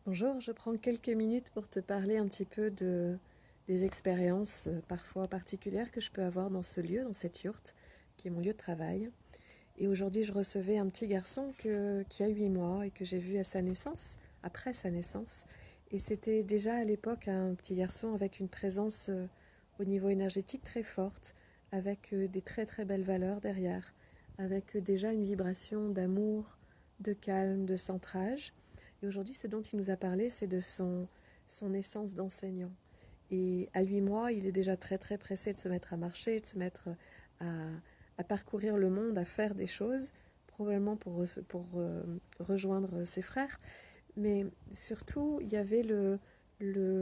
Bonjour, je prends quelques minutes pour te parler un petit peu des expériences parfois particulières que je peux avoir dans ce lieu, dans cette yourte, qui est mon lieu de travail. Et aujourd'hui, je recevais un petit garçon qui a 8 mois et que j'ai vu à sa naissance, après sa naissance. Et c'était déjà à l'époque un petit garçon avec une présence au niveau énergétique très forte, avec des très très belles valeurs derrière, avec déjà une vibration d'amour, de calme, de centrage. Et aujourd'hui, ce dont il nous a parlé, c'est de son essence d'enseignant. Et à 8 mois, il est déjà très très pressé de se mettre à marcher, de se mettre à, à parcourir le monde, à faire des choses, probablement pour rejoindre ses frères. Mais surtout, il y avait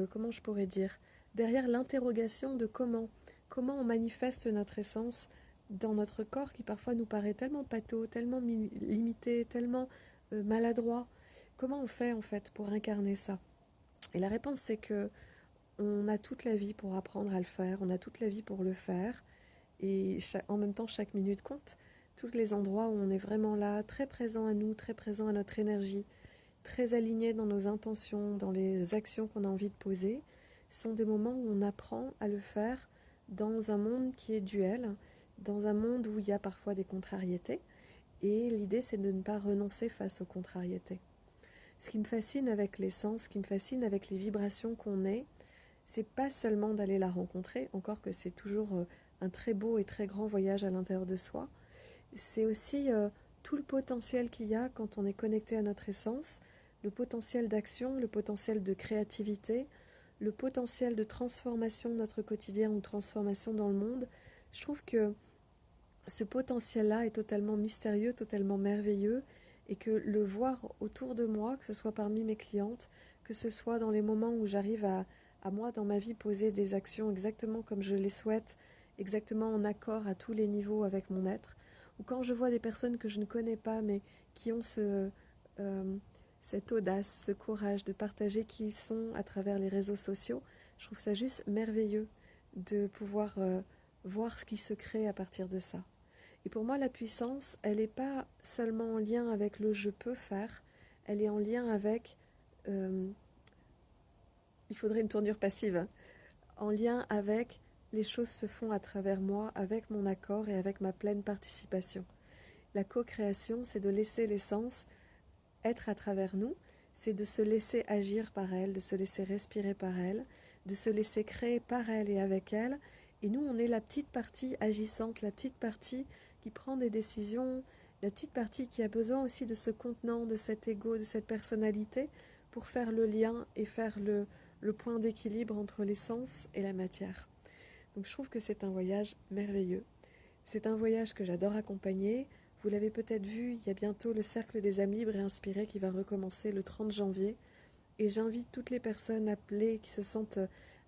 comment je pourrais dire, derrière l'interrogation de comment on manifeste notre essence dans notre corps qui parfois nous paraît tellement pâteau, tellement limité, tellement maladroit. Comment on fait en fait pour incarner ça? Et la réponse c'est que on a toute la vie pour apprendre à le faire, on a toute la vie pour le faire, et en même temps chaque minute compte. Tous les endroits où on est vraiment là, très présent à nous, très présent à notre énergie, très aligné dans nos intentions, dans les actions qu'on a envie de poser, sont des moments où on apprend à le faire dans un monde qui est duel, dans un monde où il y a parfois des contrariétés. Et l'idée, c'est de ne pas renoncer face aux contrariétés. Ce qui me fascine avec l'essence, ce qui me fascine avec les vibrations qu'on est, c'est pas seulement d'aller la rencontrer, encore que c'est toujours un très beau et très grand voyage à l'intérieur de soi, c'est aussi tout le potentiel qu'il y a quand on est connecté à notre essence, le potentiel d'action, le potentiel de créativité, le potentiel de transformation de notre quotidien ou transformation dans le monde. Je trouve que ce potentiel-là est totalement mystérieux, totalement merveilleux, et que le voir autour de moi, que ce soit parmi mes clientes, que ce soit dans les moments où j'arrive à moi dans ma vie poser des actions exactement comme je les souhaite, exactement en accord à tous les niveaux avec mon être, ou quand je vois des personnes que je ne connais pas mais qui ont euh, cette audace, ce courage de partager qui ils sont à travers les réseaux sociaux, je trouve ça juste merveilleux de pouvoir voir ce qui se crée à partir de ça. Et pour moi, la puissance, elle n'est pas seulement en lien avec le je peux faire, elle est en lien avec, euh, il faudrait une tournure passive, hein, en lien avec les choses se font à travers moi, avec mon accord et avec ma pleine participation. La co-création, c'est de laisser l'essence être à travers nous, c'est de se laisser agir par elle, de se laisser respirer par elle, de se laisser créer par elle et avec elle. Et nous, on est la petite partie agissante, la petite partie qui prend des décisions, la petite partie qui a besoin aussi de ce contenant, de cet ego, de cette personnalité, pour faire le lien et faire le point d'équilibre entre l'essence et la matière. Donc je trouve que c'est un voyage merveilleux. C'est un voyage que j'adore accompagner. Vous l'avez peut-être vu, il y a bientôt le Cercle des âmes libres et inspirées qui va recommencer le 30 janvier. Et j'invite toutes les personnes appelées, qui se sentent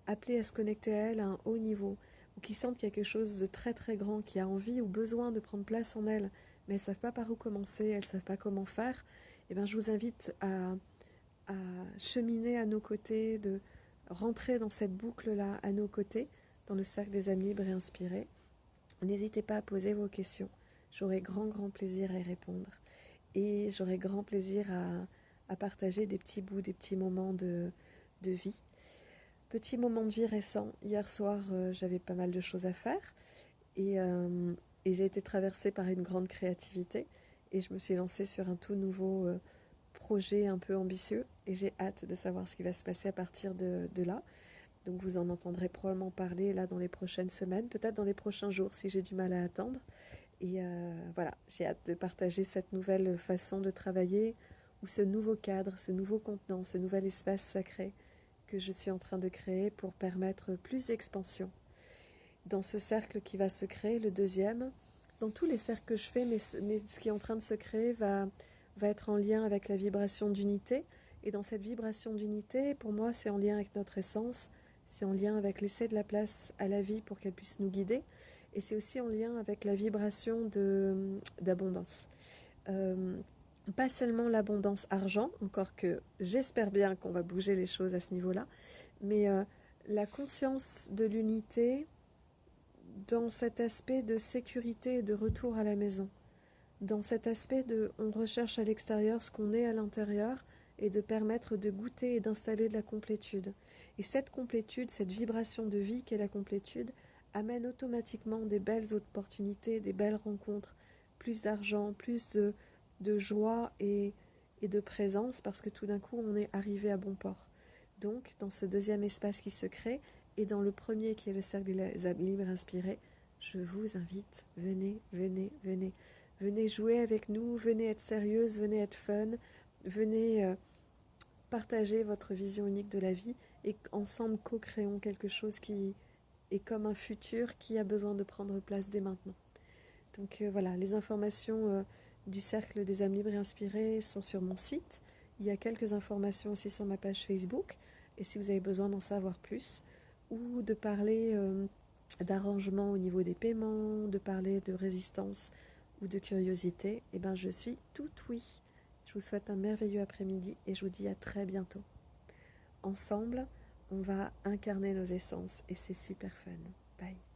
appelées à se connecter à elles à un haut niveau, ou qui sentent qu'il y a quelque chose de très très grand, qui a envie ou besoin de prendre place en elles, mais elles ne savent pas par où commencer, elles ne savent pas comment faire. Eh bien, je vous invite à cheminer à nos côtés, de rentrer dans cette boucle-là à nos côtés, dans le Cercle des âmes libres et inspirées. N'hésitez pas à poser vos questions. J'aurai grand, grand plaisir à y répondre. Et j'aurai grand plaisir à partager des petits bouts, des petits moments de vie. Petit moment de vie récent. Hier soir, j'avais pas mal de choses à faire. Et, euh, et j'ai été traversée par une grande créativité. Et je me suis lancée sur un tout nouveau projet un peu ambitieux. Et j'ai hâte de savoir ce qui va se passer à partir de là. Donc vous en entendrez probablement parler là dans les prochaines semaines, peut-être dans les prochains jours si j'ai du mal à attendre. Et voilà, j'ai hâte de partager cette nouvelle façon de travailler, ou ce nouveau cadre, ce nouveau contenant, ce nouvel espace sacré que je suis en train de créer pour permettre plus d'expansion. Dans ce cercle qui va se créer, le deuxième, dans tous les cercles que je fais, mais ce qui est en train de se créer va être en lien avec la vibration d'unité. Et dans cette vibration d'unité, pour moi, c'est en lien avec notre essence, c'est en lien avec laisser de la place à la vie pour qu'elle puisse nous guider. Et c'est aussi en lien avec la vibration d'abondance. Euh, Pas seulement l'abondance argent, encore que j'espère bien qu'on va bouger les choses à ce niveau-là, mais la conscience de l'unité dans cet aspect de sécurité et de retour à la maison. Dans cet aspect de on recherche à l'extérieur ce qu'on est à l'intérieur et de permettre de goûter et d'installer de la complétude. Et cette complétude, cette vibration de vie qu'est la complétude, amène automatiquement des belles opportunités, des belles rencontres, plus d'argent, plus de joie et de présence, parce que tout d'un coup, on est arrivé à bon port. Donc, dans ce deuxième espace qui se crée, et dans le premier qui est le cercle des âmes libres inspirées, je vous invite, venez, venez, venez. Venez jouer avec nous, venez être sérieuse, venez être fun, venez partager votre vision unique de la vie et ensemble co-créons quelque chose qui est comme un futur qui a besoin de prendre place dès maintenant. Donc voilà, les informations du cercle des âmes libres et inspirées sont sur mon site. Il y a quelques informations aussi sur ma page Facebook. Et si vous avez besoin d'en savoir plus, ou de parler d'arrangement au niveau des paiements, de parler de résistance ou de curiosité, eh ben je suis tout oui. Je vous souhaite un merveilleux après-midi et je vous dis à très bientôt. Ensemble, on va incarner nos essences et c'est super fun. Bye.